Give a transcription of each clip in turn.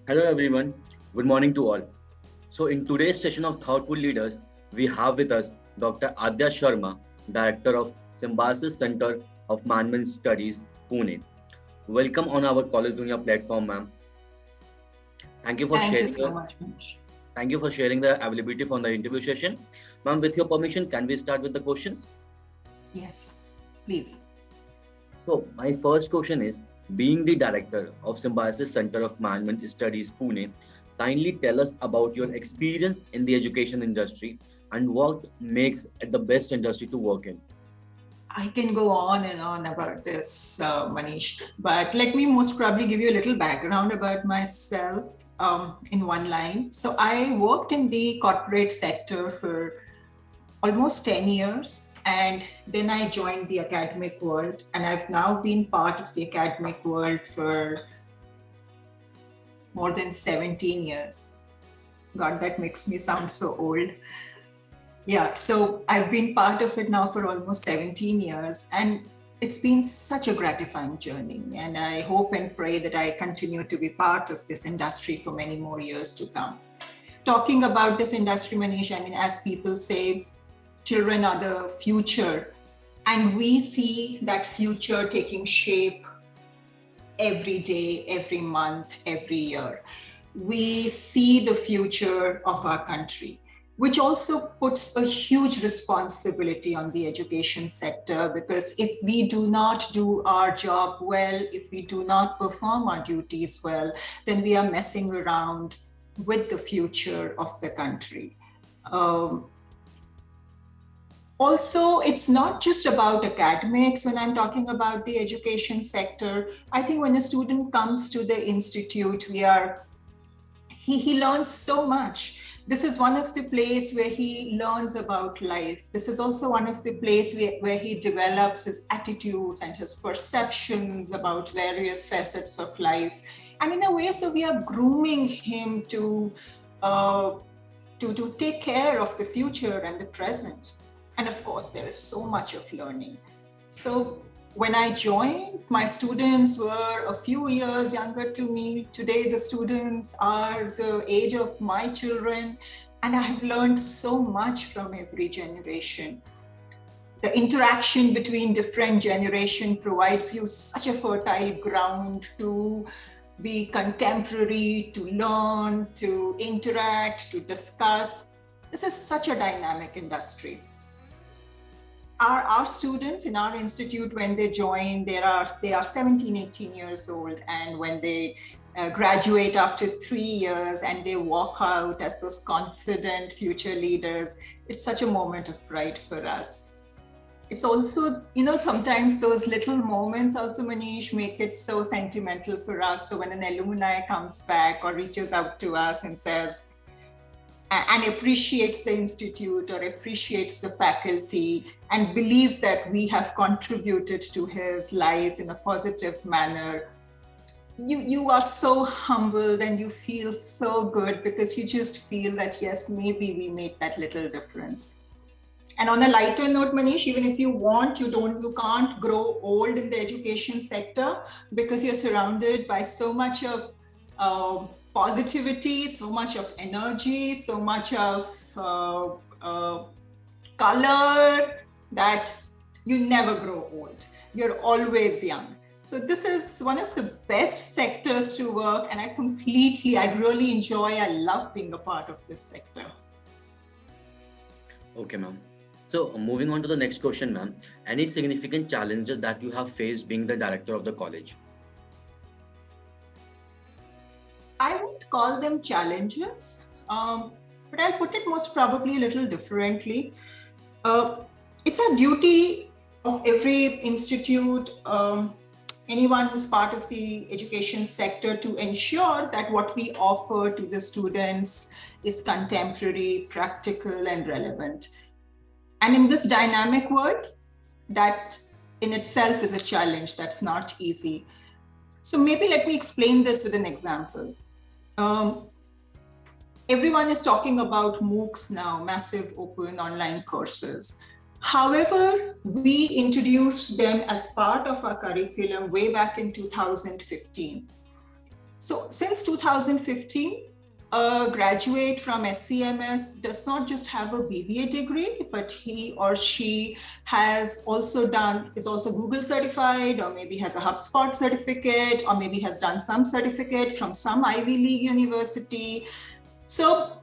Hello everyone, good morning to all. So in today's session of Thoughtful Leaders, we have with us Dr. Adya Sharma, Director of Symbiosis Center of Management Studies, Pune. Welcome on our Collegedunia platform, ma'am. Thank you for Thank you sharing so your much, Manish. thank you for sharing the availability for the interview session. Ma'am, with your permission, can we start with the questions? Yes, please. So my first question is, being the director of Symbiosis Center of Management Studies, Pune, kindly tell us about your experience in the education industry and what makes it the best industry to work in. I can go on and on about this, Manish, but let me most probably give you a little background about myself in one line. So, I worked in the corporate sector for almost 10 years, and then I joined the academic world, and I've now been part of the academic world for more than 17 years. God, that makes me sound so old. Yeah, so I've been part of it now for almost 17 years, and it's been such a gratifying journey. And I hope and pray that I continue to be part of this industry for many more years to come. Talking about this industry, Manish, I mean, as people say, children are the future, and we see that future taking shape every day, every month, every year. We see the future of our country, which also puts a huge responsibility on the education sector, because if we do not do our job well, if we do not perform our duties well, then we are messing around with the future of the country. Also, it's not just about academics when I'm talking about the education sector. I think when a student comes to the institute, he learns so much. This is one of the places where he learns about life. This is also one of the places where he develops his attitudes and his perceptions about various facets of life. And in a way, so we are grooming him to take care of the future and the present. And of course, there is so much of learning. So when I joined, my students were a few years younger to me. Today, the students are the age of my children, and I have learned so much from every generation. The interaction between different generations provides you such a fertile ground to be contemporary, to learn, to interact, to discuss. This is such a dynamic industry. Our students in our institute, when they join, they are 17, 18 years old. And when they graduate after 3 years and they walk out as those confident future leaders, it's such a moment of pride for us. It's also, sometimes those little moments also, Manish, make it so sentimental for us. So when an alumni comes back or reaches out to us and says, and appreciates the institute or appreciates the faculty and believes that we have contributed to his life in a positive manner, you are so humbled and you feel so good, because you just feel that, yes, maybe we made that little difference. And on a lighter note, Manish, even if you want, you can't grow old in the education sector, because you're surrounded by so much of positivity, so much of energy, so much of color, that you never grow old. You're always young. So this is one of the best sectors to work, and I really enjoy, I love being a part of this sector. Okay, ma'am. So moving on to the next question, ma'am. Any significant challenges that you have faced being the director of the college? I won't call them challenges, but I'll put it most probably a little differently. It's a duty of every institute, anyone who's part of the education sector, to ensure that what we offer to the students is contemporary, practical, and relevant. And in this dynamic world, that in itself is a challenge. That's not easy. So maybe let me explain this with an example. Everyone is talking about MOOCs now, massive open online courses. However, we introduced them as part of our curriculum way back in 2015. So since 2015, a graduate from SCMS does not just have a BBA degree, but he or she is also Google certified, or maybe has a HubSpot certificate, or maybe has done some certificate from some Ivy League university. So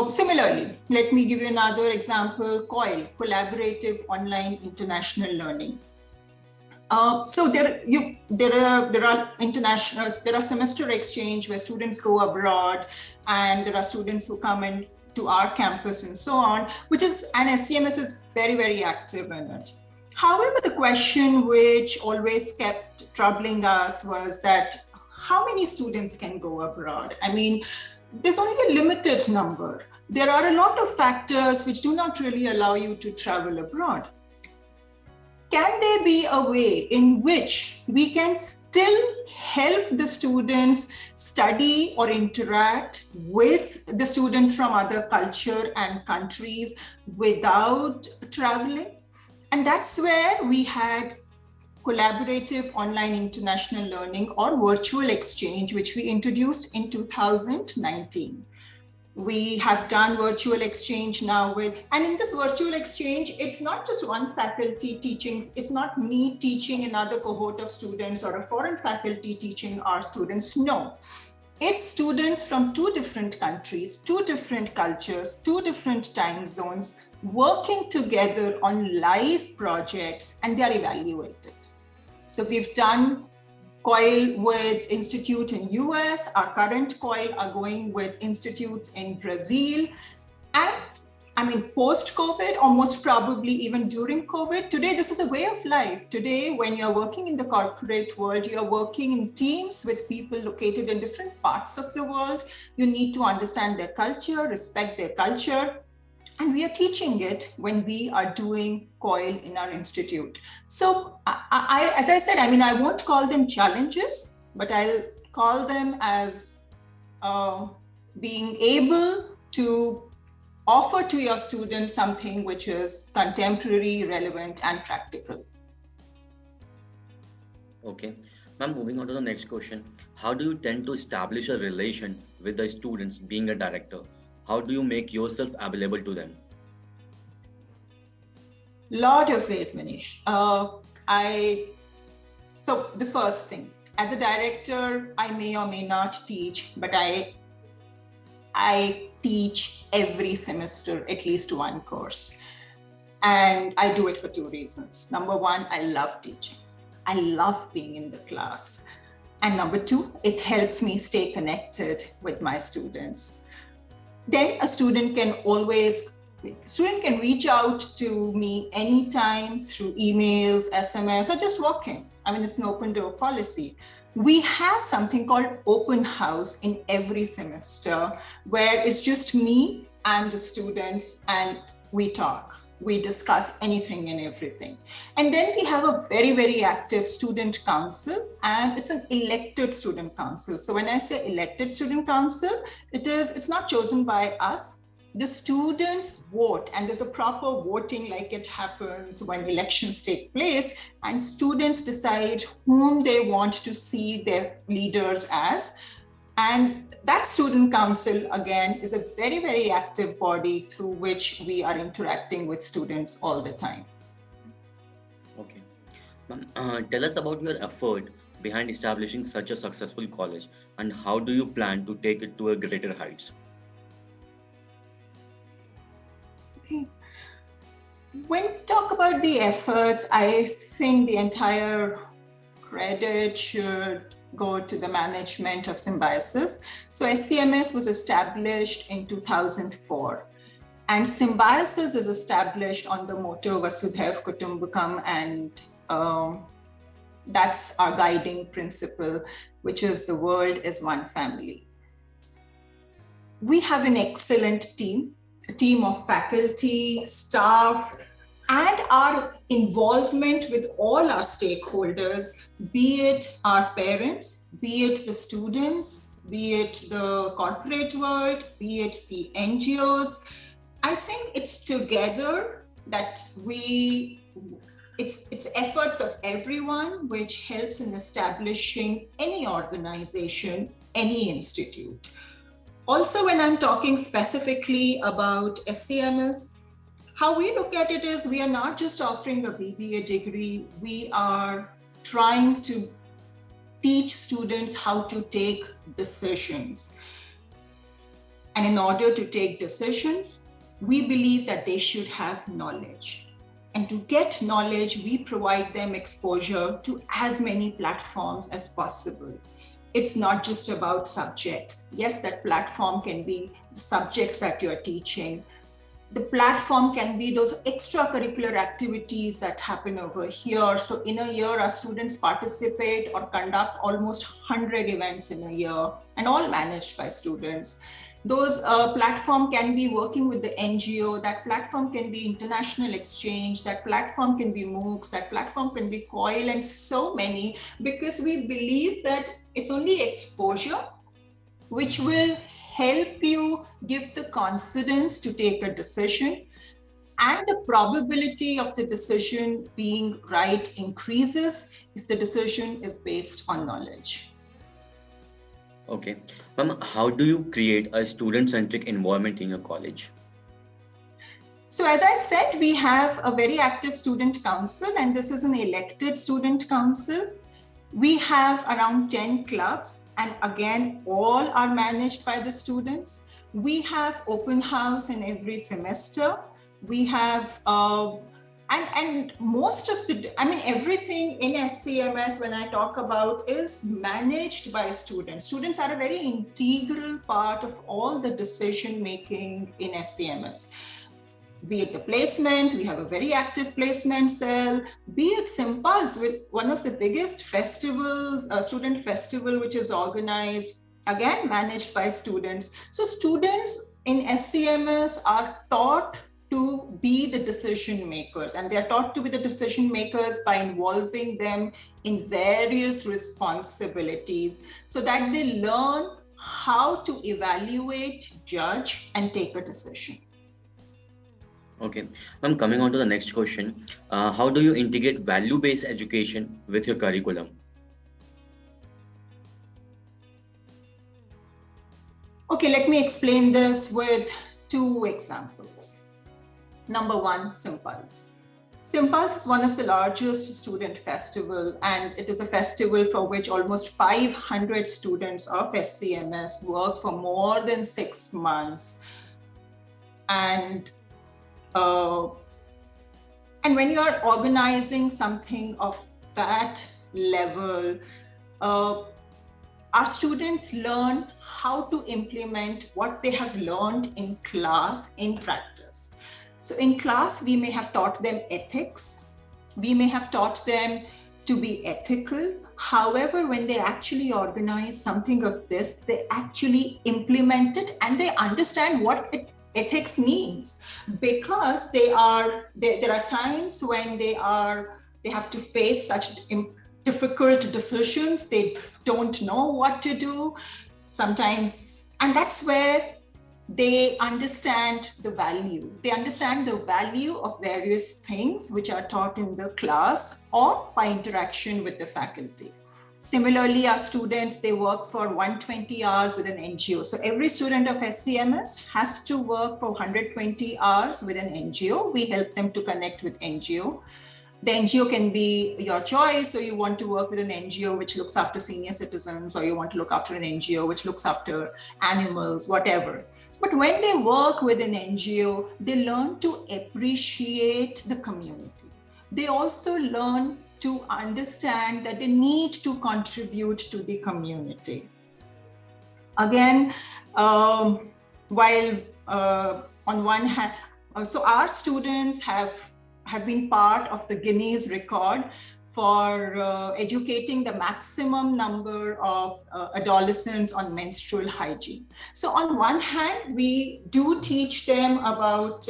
similarly, let me give you another example, COIL, Collaborative Online International Learning. So there are semester exchange where students go abroad, and there are students who come in to our campus and so on, and SCMS is very, very active in it. However, the question which always kept troubling us was that how many students can go abroad? I mean, there's only a limited number. There are a lot of factors which do not really allow you to travel abroad. Can there be a way in which we can still help the students study or interact with the students from other culture and countries without traveling? And that's where we had collaborative online international learning or virtual exchange, which we introduced in 2019. We have done virtual exchange now and in this virtual exchange, it's not just one faculty teaching, it's not me teaching another cohort of students or a foreign faculty teaching our students, no. It's students from 2 different countries, 2 different cultures, 2 different time zones, working together on live projects, and they are evaluated. So we've done COIL with institute in US, our current COIL are going with institutes in Brazil. And I mean, post-COVID, or most probably even during COVID, today this is a way of life. Today, when you're working in the corporate world, you're working in teams with people located in different parts of the world. You need to understand their culture, respect their culture. And we are teaching it when we are doing COIL in our institute. So as I said, I mean, I won't call them challenges, but I'll call them as being able to offer to your students something which is contemporary, relevant, and practical. Okay. Ma'am, moving on to the next question. How do you tend to establish a relation with the students being a director? How do you make yourself available to them? Lot of ways, Manish. So the first thing, as a director, I may or may not teach, but I teach every semester at least 1 course. And I do it for 2 reasons. Number 1, I love teaching. I love being in the class. And number 2, it helps me stay connected with my students. Then a student can reach out to me anytime through emails, SMS, or just walk-in. I mean, it's an open door policy. We have something called open house in every semester where it's just me and the students, and we talk. We discuss anything and everything. And then we have a very, very active student council, and it's an elected student council. So when I say elected student council, it's not chosen by us. The students vote, and there's a proper voting like it happens when elections take place, and students decide whom they want to see their leaders as. And that student council, again, is a very, very active body through which we are interacting with students all the time. Okay. Ma'am, tell us about your effort behind establishing such a successful college, and how do you plan to take it to a greater heights? When we talk about the efforts, I think the entire credit should go to the management of Symbiosis. So SCMS was established in 2004. And Symbiosis is established on the motto Vasudhaiv Kutumbakam, and that's our guiding principle, which is the world is one family. We have an excellent team, a team of faculty, staff, and our involvement with all our stakeholders, be it our parents, be it the students, be it the corporate world, be it the NGOs. I think it's together that we it's efforts of everyone which helps in establishing any organization, any institute. Also, when I'm talking specifically about SCMS, how we look at it is we are not just offering a BBA degree, we are trying to teach students how to take decisions. And in order to take decisions, we believe that they should have knowledge. And to get knowledge, we provide them exposure to as many platforms as possible. It's not just about subjects. Yes, that platform can be the subjects that you're teaching. The platform can be those extracurricular activities that happen over here. So in a year, our students participate or conduct almost 100 events in a year, and all managed by students. Those platform can be working with the NGO, that platform can be international exchange, that platform can be MOOCs, that platform can be COIL, and so many, because we believe that it's only exposure which will help you give the confidence to take a decision, and the probability of the decision being right increases if the decision is based on knowledge. Okay. Ma'am, how do you create a student-centric environment in your college? So as I said, we have a very active student council, and this is an elected student council. We have around 10 clubs, and again, all are managed by the students. We have open house in every semester. We have, and most of everything in SCMS, when I talk about, is managed by students. Students are a very integral part of all the decision making in SCMS. Be it the placement, we have a very active placement cell, be it Symbiosis, with one of the biggest festivals, a student festival, which is organized, again, managed by students. So students in SCMS are taught to be the decision makers, and they're taught to be the decision makers by involving them in various responsibilities so that they learn how to evaluate, judge, and take a decision. Okay. Ma'am, coming on to the next question, how do you integrate value-based education with your curriculum? Okay, let me explain this with two examples. Number one, Symbiosis. Symbiosis is one of the largest student festival, and it is a festival for which almost 500 students of SCMS work for more than 6 months. And when you're organizing something of that level, our students learn how to implement what they have learned in class in practice. So in class, we may have taught them ethics. We may have taught them to be ethical. However, when they actually organize something of this, they actually implement it and they understand what ethics means, because there are times when they have to face such difficult decisions. They don't know what to do sometimes, and that's where they understand the value. They understand the value of various things which are taught in the class or by interaction with the faculty. Similarly, our students, they work for 120 hours with an NGO. So every student of SCMS has to work for 120 hours with an NGO. We help them to connect with NGO. The NGO can be your choice. So you want to work with an NGO which looks after senior citizens, or you want to look after an NGO which looks after animals, whatever. But when they work with an NGO, they learn to appreciate the community. They also learn to understand that they need to contribute to the community. Again, while on one hand, so our students have been part of the Guinness record for educating the maximum number of adolescents on menstrual hygiene. So on one hand, we do teach them about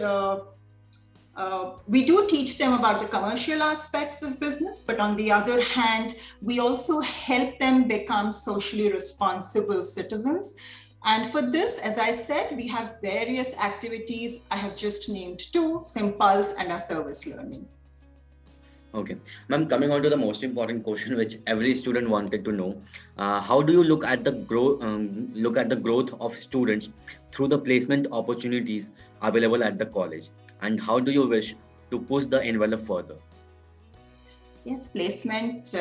the commercial aspects of business, but on the other hand, we also help them become socially responsible citizens. And for this, as I said, we have various activities. I have just named two, Symbiosis and our service learning. Okay, ma'am. Coming on to the most important question, which every student wanted to know, how do you look at the growth? Look at the growth of students through the placement opportunities available at the college, and how do you wish to push the envelope further? Yes, placement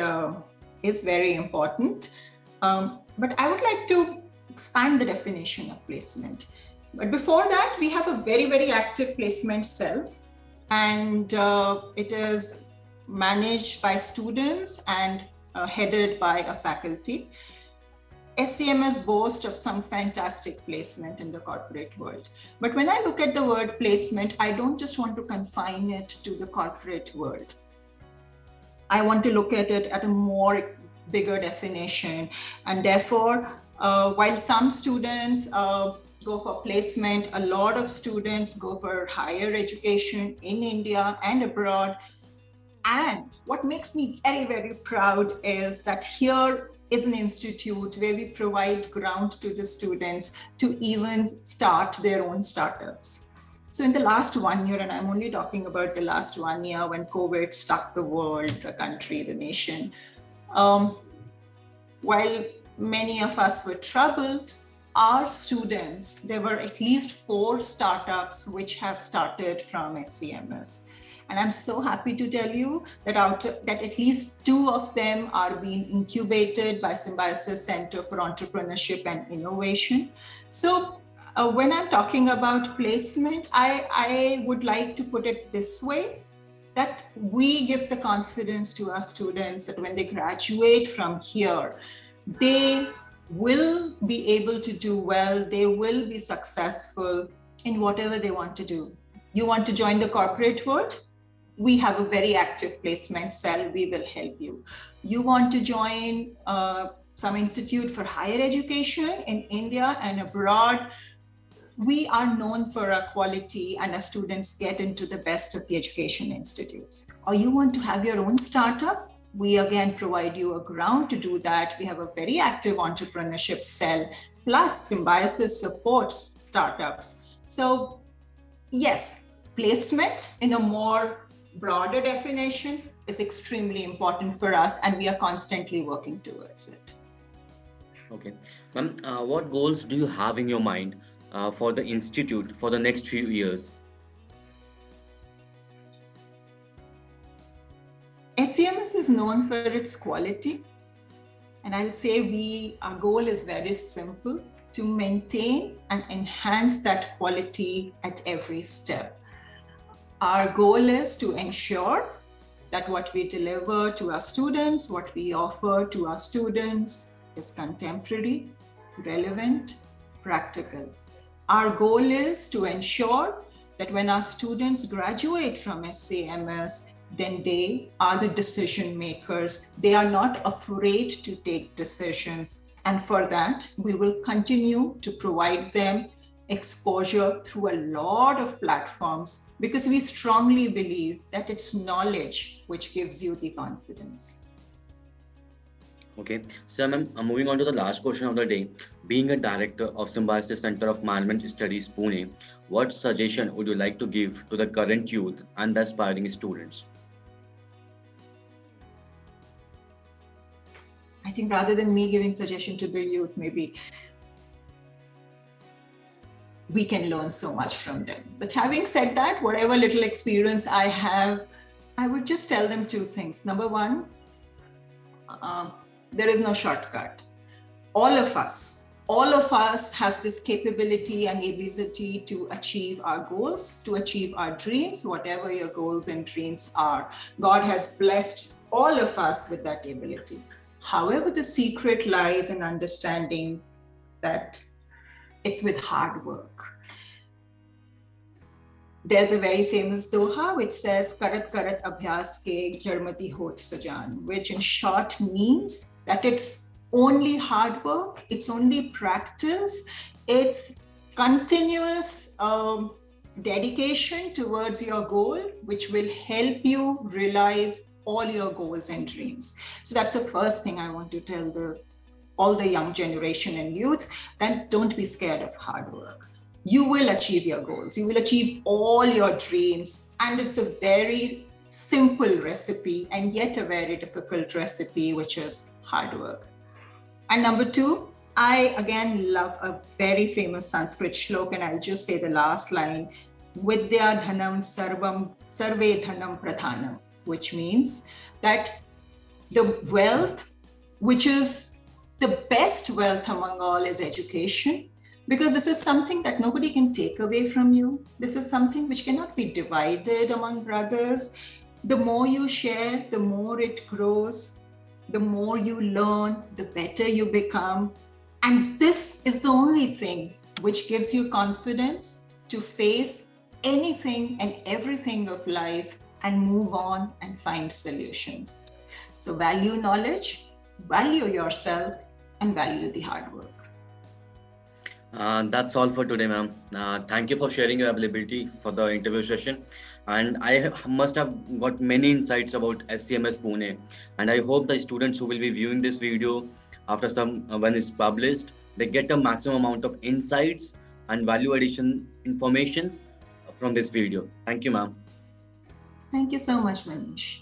is very important. But I would like to expand the definition of placement. But before that, we have a very, very active placement cell, and it is managed by students and headed by a faculty. SCMS boasts of some fantastic placement in the corporate world. But when I look at the word placement, I don't just want to confine it to the corporate world. I want to look at it at a more bigger definition. And therefore, while some students go for placement, a lot of students go for higher education in India and abroad. And what makes me very, very proud is that here is an institute where we provide ground to the students to even start their own startups. So in the last 1 year, and I'm only talking about the last 1 year when COVID struck the world, the country, the nation, while many of us were troubled, our students, there were at least 4 startups which have started from SCMS. And I'm so happy to tell you that that at least 2 of them are being incubated by Symbiosis Center for Entrepreneurship and Innovation. So when I'm talking about placement, I would like to put it this way, that we give the confidence to our students that when they graduate from here, they will be able to do well, they will be successful in whatever they want to do. You want to join the corporate world? We have a very active placement cell, we will help you. You want to join some institute for higher education in India and abroad? We are known for our quality and our students get into the best of the education institutes. Or you want to have your own startup? We again provide you a ground to do that. We have a very active entrepreneurship cell, plus Symbiosis supports startups. So yes, placement in a more broader definition is extremely important for us, and we are constantly working towards it. Okay, ma'am. What goals do you have in your mind for the institute for the next few years? SCMS is known for its quality, and I'll say our goal is very simple: to maintain and enhance that quality at every step. Our goal is to ensure that what we deliver to our students, what we offer to our students is contemporary, relevant, practical. Our goal is to ensure that when our students graduate from SCMS, then they are the decision makers. They are not afraid to take decisions. And for that, we will continue to provide them exposure through a lot of platforms, because we strongly believe that it's knowledge which gives you the confidence. Okay, so ma'am, moving on to the last question of the day. Being a director of Symbiosis Center of Management Studies, Pune, what suggestion would you like to give to the current youth and the aspiring students? I think rather than me giving suggestion to the youth, maybe we can learn so much from them. But having said that, whatever little experience I have, I would just tell them 2 things. Number 1, there is no shortcut. All of us have this capability and ability to achieve our goals, to achieve our dreams, whatever your goals and dreams are. God has blessed all of us with that ability. However, the secret lies in understanding that it's with hard work. There's a very famous doha which says, Karat karat abhyas ke jarmati hot sajan, which in short means that it's only hard work, it's only practice, it's continuous dedication towards your goal, which will help you realize all your goals and dreams. So that's the first thing I want to tell all the young generation and youth, that don't be scared of hard work. You will achieve your goals. You will achieve all your dreams. And it's a very simple recipe and yet a very difficult recipe, which is hard work. And number two, I again love a very famous Sanskrit shloka, and I'll just say the last line, Vidya Dhanam Sarvam Sarve Dhanam Pradhanam, which means that the wealth, which is the best wealth among all, is education, because this is something that nobody can take away from you. This is something which cannot be divided among brothers. The more you share, the more it grows. The more you learn, the better you become. And this is the only thing which gives you confidence to face anything and everything of life and move on and find solutions. So value knowledge, value yourself, and value the hard work. That's all for today, ma'am. Thank you for sharing your availability for the interview session. And must have got many insights about SCMS Pune. And I hope the students who will be viewing this video after when it's published, they get a maximum amount of insights and value addition informations from this video. Thank you, ma'am. Thank you so much, Manish.